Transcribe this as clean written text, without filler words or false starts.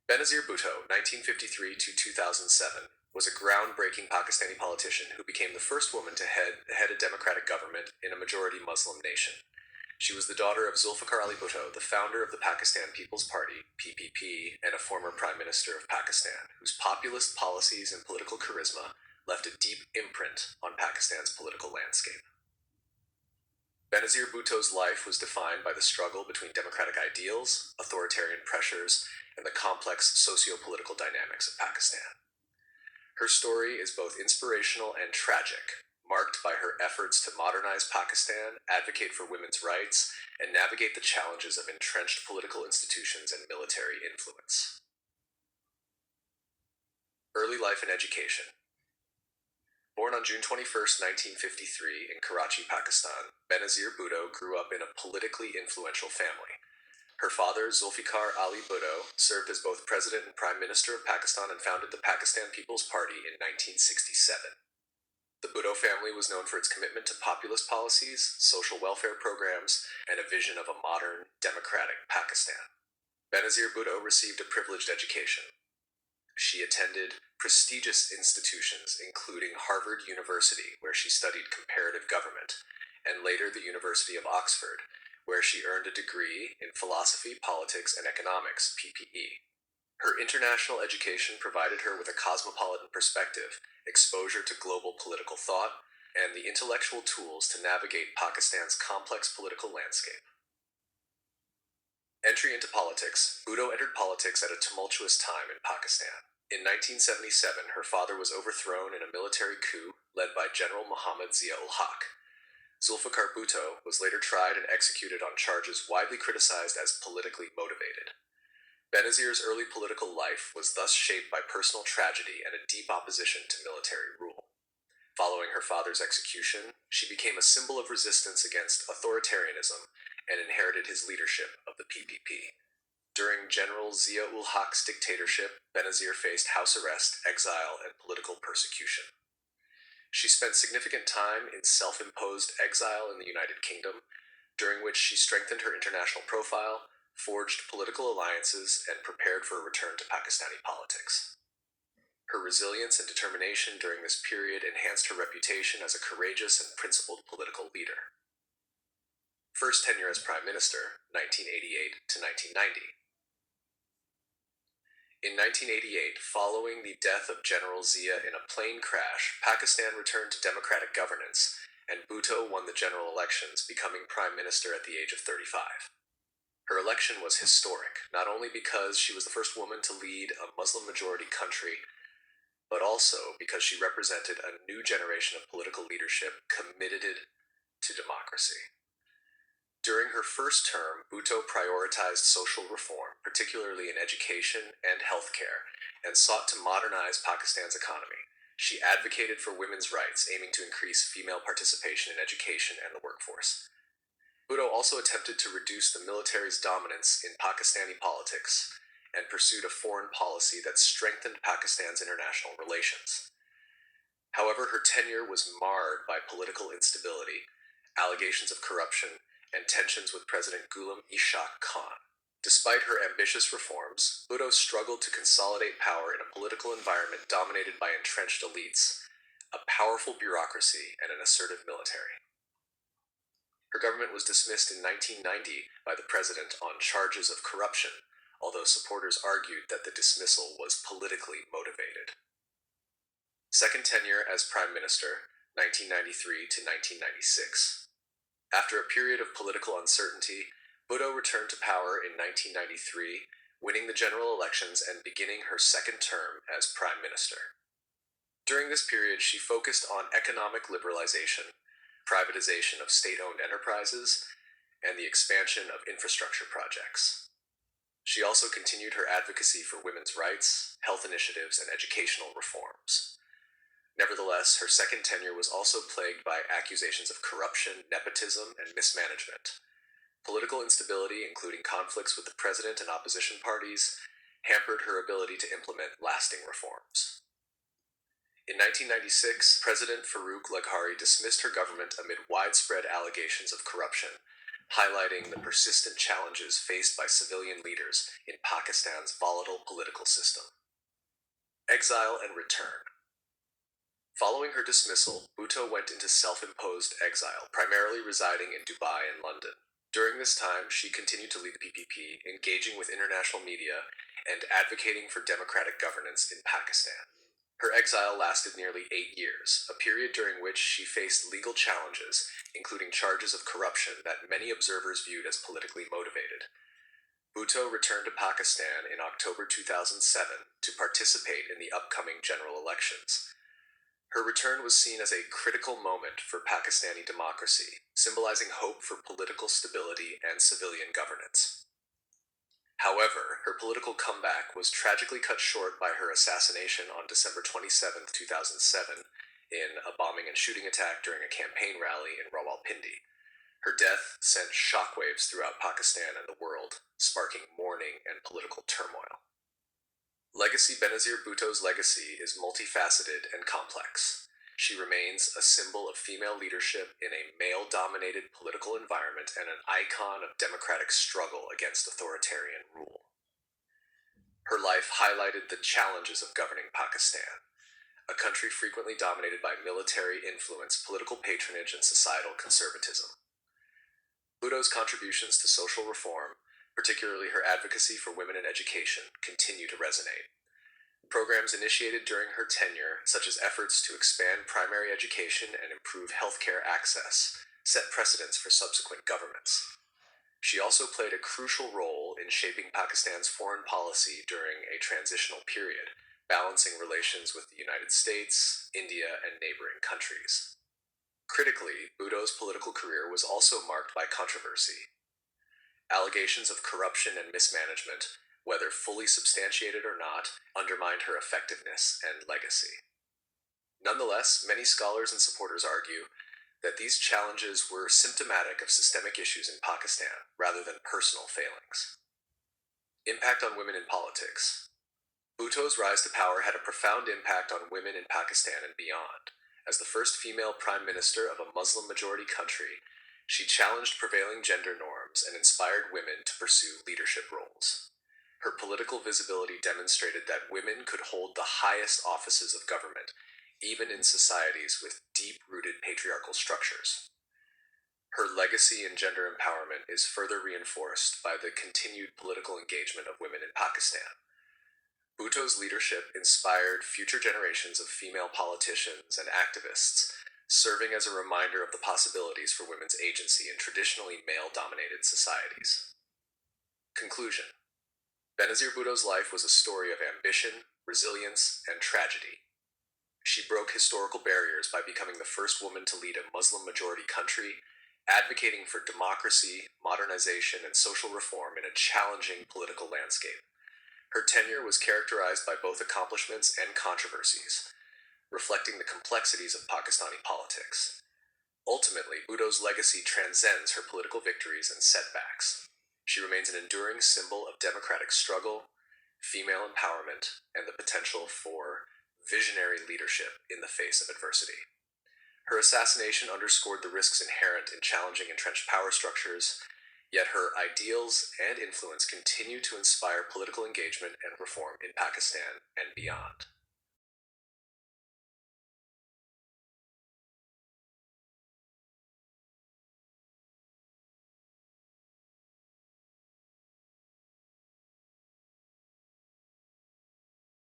Benazir Bhutto, 1953 to 2007, was a groundbreaking Pakistani politician who became the first woman to head a democratic government in a majority Muslim nation. She was the daughter of Zulfikar Ali Bhutto, the founder of the Pakistan People's Party, PPP, and a former Prime Minister of Pakistan, whose populist policies and political charisma left a deep imprint on Pakistan's political landscape. Benazir Bhutto's life was defined by the struggle between democratic ideals, authoritarian pressures, and the complex socio-political dynamics of Pakistan. Her story is both inspirational and tragic, marked by her efforts to modernize Pakistan, advocate for women's rights, and navigate the challenges of entrenched political institutions and military influence. Early life and education. Born on June 21, 1953, in Karachi, Pakistan, Benazir Bhutto grew up in a politically influential family. Her father, Zulfikar Ali Bhutto, served as both President and Prime Minister of Pakistan and founded the Pakistan People's Party in 1967. The Bhutto family was known for its commitment to populist policies, social welfare programs, and a vision of a modern, democratic Pakistan. Benazir Bhutto received a privileged education. She attended prestigious institutions, including Harvard University, where she studied comparative government, and later the University of Oxford, where she earned a degree in philosophy, politics, and economics, PPE. Her international education provided her with a cosmopolitan perspective, exposure to global political thought, and the intellectual tools to navigate Pakistan's complex political landscape. Entry into politics. Bhutto entered politics at a tumultuous time in Pakistan. In 1977, her father was overthrown in a military coup led by General Muhammad Zia-ul-Haq. Zulfikar Bhutto was later tried and executed on charges widely criticized as politically motivated. Benazir's early political life was thus shaped by personal tragedy and a deep opposition to military rule. Following her father's execution, she became a symbol of resistance against authoritarianism and inherited his leadership of the PPP. During General Zia-ul-Haq's dictatorship, Benazir faced house arrest, exile, and political persecution. She spent significant time in self-imposed exile in the United Kingdom, during which she strengthened her international profile, forged political alliances, and prepared for a return to Pakistani politics. Her resilience and determination during this period enhanced her reputation as a courageous and principled political leader. First tenure as Prime Minister, 1988 to 1990. In 1988, following the death of General Zia in a plane crash, Pakistan returned to democratic governance, and Bhutto won the general elections, becoming Prime Minister at the age of 35. Her election was historic, not only because she was the first woman to lead a Muslim-majority country, but also because she represented a new generation of political leadership committed to democracy. During her first term, Bhutto prioritized social reform, particularly in education and healthcare, and sought to modernize Pakistan's economy. She advocated for women's rights, aiming to increase female participation in education and the workforce. Bhutto also attempted to reduce the military's dominance in Pakistani politics and pursued a foreign policy that strengthened Pakistan's international relations. However, her tenure was marred by political instability, allegations of corruption, and tensions with President Ghulam Ishaq Khan. Despite her ambitious reforms, Bhutto struggled to consolidate power in a political environment dominated by entrenched elites, a powerful bureaucracy, and an assertive military. Her government was dismissed in 1990 by the president on charges of corruption, although supporters argued that the dismissal was politically motivated. Second tenure as Prime Minister, 1993 to 1996. After a period of political uncertainty, Bhutto returned to power in 1993, winning the general elections and beginning her second term as Prime Minister. During this period, she focused on economic liberalization, privatization of state-owned enterprises, and the expansion of infrastructure projects. She also continued her advocacy for women's rights, health initiatives, and educational reforms. Nevertheless, her second tenure was also plagued by accusations of corruption, nepotism, and mismanagement. Political instability, including conflicts with the president and opposition parties, hampered her ability to implement lasting reforms. In 1996, President Farouk Laghari dismissed her government amid widespread allegations of corruption, highlighting the persistent challenges faced by civilian leaders in Pakistan's volatile political system. Exile and return. Following her dismissal, Bhutto went into self-imposed exile, primarily residing in Dubai and London. During this time, she continued to lead the PPP, engaging with international media and advocating for democratic governance in Pakistan. Her exile lasted nearly 8 years, a period during which she faced legal challenges, including charges of corruption that many observers viewed as politically motivated. Bhutto returned to Pakistan in October 2007 to participate in the upcoming general elections. Her return was seen as a critical moment for Pakistani democracy, symbolizing hope for political stability and civilian governance. However, her political comeback was tragically cut short by her assassination on December 27, 2007, in a bombing and shooting attack during a campaign rally in Rawalpindi. Her death sent shockwaves throughout Pakistan and the world, sparking mourning and political turmoil. Legacy. Benazir Bhutto's legacy is multifaceted and complex. She remains a symbol of female leadership in a male-dominated political environment and an icon of democratic struggle against authoritarian rule. Her life highlighted the challenges of governing Pakistan, a country frequently dominated by military influence, political patronage, and societal conservatism. Bhutto's contributions to social reform, particularly her advocacy for women in education, continue to resonate. Programs initiated during her tenure, such as efforts to expand primary education and improve healthcare access, set precedents for subsequent governments. She also played a crucial role in shaping Pakistan's foreign policy during a transitional period, balancing relations with the United States, India, and neighboring countries. Critically, Bhutto's political career was also marked by controversy. Allegations of corruption and mismanagement, whether fully substantiated or not, undermined her effectiveness and legacy. Nonetheless, many scholars and supporters argue that these challenges were symptomatic of systemic issues in Pakistan rather than personal failings. Impact on women in politics. Bhutto's rise to power had a profound impact on women in Pakistan and beyond. As the first female prime minister of a Muslim-majority country, she challenged prevailing gender norms and inspired women to pursue leadership roles. Her political visibility demonstrated that women could hold the highest offices of government, even in societies with deep-rooted patriarchal structures. Her legacy in gender empowerment is further reinforced by the continued political engagement of women in Pakistan. Bhutto's leadership inspired future generations of female politicians and activists, serving as a reminder of the possibilities for women's agency in traditionally male-dominated societies. Conclusion. Benazir Bhutto's life was a story of ambition, resilience, and tragedy. She broke historical barriers by becoming the first woman to lead a Muslim-majority country, advocating for democracy, modernization, and social reform in a challenging political landscape. Her tenure was characterized by both accomplishments and controversies, reflecting the complexities of Pakistani politics. Ultimately, Bhutto's legacy transcends her political victories and setbacks. She remains an enduring symbol of democratic struggle, female empowerment, and the potential for visionary leadership in the face of adversity. Her assassination underscored the risks inherent in challenging entrenched power structures, yet her ideals and influence continue to inspire political engagement and reform in Pakistan and beyond.